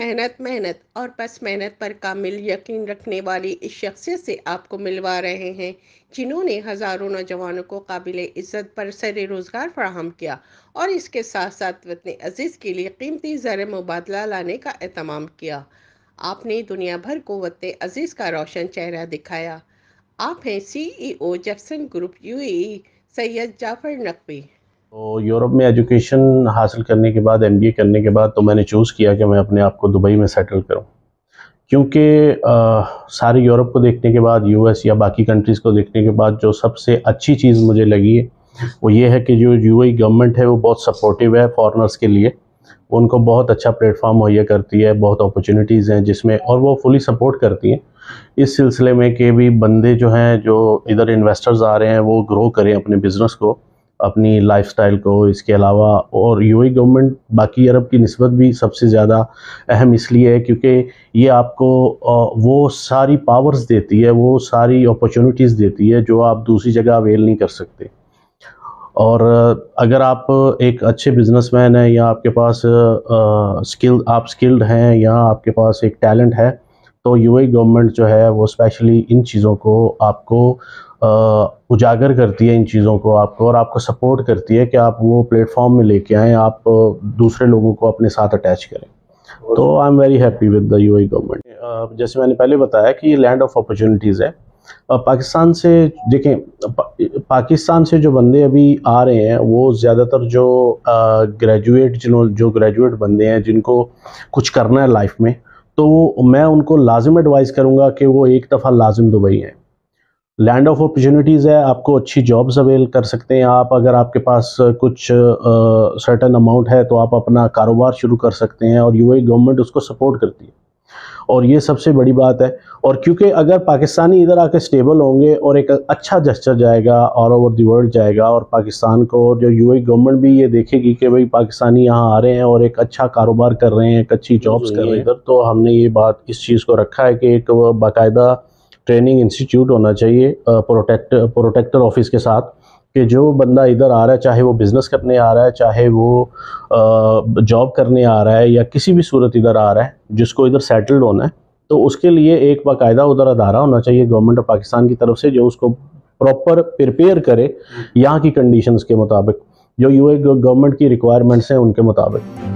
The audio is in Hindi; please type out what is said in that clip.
मेहनत मेहनत और बस मेहनत पर कामिल यकीन रखने वाली इस शख्सियत से आपको मिलवा रहे हैं, जिन्होंने हज़ारों नौजवानों को काबिल इज़्ज़त पर सर रोज़गार फराहम किया और इसके साथ साथ वतन अज़ीज़ के लिए कीमती ज़र मुबादला लाने का एहतमाम किया। आपने दुनिया भर को वतन अज़ीज़ का रोशन चेहरा दिखाया। आप हैं CEO Jackson group UAE, Syed Jafar Naqvi. तो यूरोप में एजुकेशन हासिल करने के बाद एमबीए करने के बाद तो मैंने चूज़ किया कि मैं अपने आप को दुबई में सेटल करूं, क्योंकि सारे यूरोप को देखने के बाद यूएस या बाकी कंट्रीज़ को देखने के बाद जो सबसे अच्छी चीज़ मुझे लगी है वो ये है कि जो यूएई गवर्नमेंट है वो बहुत सपोर्टिव है फॉरेनर्स के लिए। उनको बहुत अच्छा प्लेटफॉर्म मुहैया करती है, बहुत अपॉर्चुनिटीज़ हैं जिसमें, और वो फुली सपोर्ट करती हैं इस सिलसिले में कि भी बंदे जो हैं, जो इधर इन्वेस्टर्स आ रहे हैं, वो ग्रो करें अपने बिज़नेस को, अपनी लाइफस्टाइल को। इसके अलावा और यूएई गवर्नमेंट बाकी अरब की निस्बत भी सबसे ज़्यादा अहम इसलिए है क्योंकि ये आपको वो सारी पावर्स देती है, वो सारी अपॉर्चुनिटीज़ देती है जो आप दूसरी जगह अवेल नहीं कर सकते। और अगर आप एक अच्छे बिजनेसमैन हैं या आपके पास आप स्किल्ड हैं या आपके पास एक टैलेंट है, तो यूएई गवर्नमेंट जो है वो स्पेशली इन चीज़ों को आपको उजागर करती है, इन चीज़ों को आपको, और आपको सपोर्ट करती है कि आप वो प्लेटफॉर्म में लेके आएँ, आप दूसरे लोगों को अपने साथ अटैच करें। तो I am very happy with the UAE government. जैसे मैंने पहले बताया कि ये लैंड ऑफ अपॉर्चुनिटीज़ है। पाकिस्तान से देखें, पाकिस्तान से जो बंदे अभी आ रहे हैं वो ज़्यादातर जो ग्रेजुएट बंदे हैं जिनको कुछ करना है लाइफ में, तो मैं उनको लाजिम एडवाइस करूँगा कि वो एक दफ़ा लाजिम दुबई है। लैंड ऑफ अपॉर्चुनिटीज़ है, आपको अच्छी जॉब्स अवेल कर सकते हैं आप। अगर आपके पास कुछ सर्टेन अमाउंट है तो आप अपना कारोबार शुरू कर सकते हैं, और यूएई गवर्नमेंट उसको सपोर्ट करती है, और ये सबसे बड़ी बात है। और क्योंकि अगर पाकिस्तानी इधर आके स्टेबल होंगे और एक अच्छा जेस्चर जाएगा, ऑल ओवर द वर्ल्ड जाएगा, और पाकिस्तान को, जो यूएई गवर्नमेंट भी ये देखेगी कि भाई पाकिस्तानी यहाँ आ रहे हैं और एक अच्छा कारोबार कर रहे हैं, एक अच्छी जॉब्स कर रहे हैं इधर, तो हमने ये बात, इस चीज़ को रखा है कि एक बाकायदा ट्रेनिंग इंस्टीट्यूट होना चाहिए प्रोटेक्टर ऑफिस के साथ, कि जो बंदा इधर आ रहा है, चाहे वो बिज़नेस करने आ रहा है, चाहे वो जॉब करने आ रहा है, या किसी भी सूरत इधर आ रहा है जिसको इधर सेटल्ड होना है, तो उसके लिए एक बाकायदा उधर अदारा होना चाहिए गवर्नमेंट ऑफ पाकिस्तान की तरफ से, जो उसको प्रॉपर प्रिपेयर करे यहाँ की कंडीशंस के मुताबिक, जो यूएई गवर्नमेंट की रिक्वायरमेंट्स हैं उनके मुताबिक।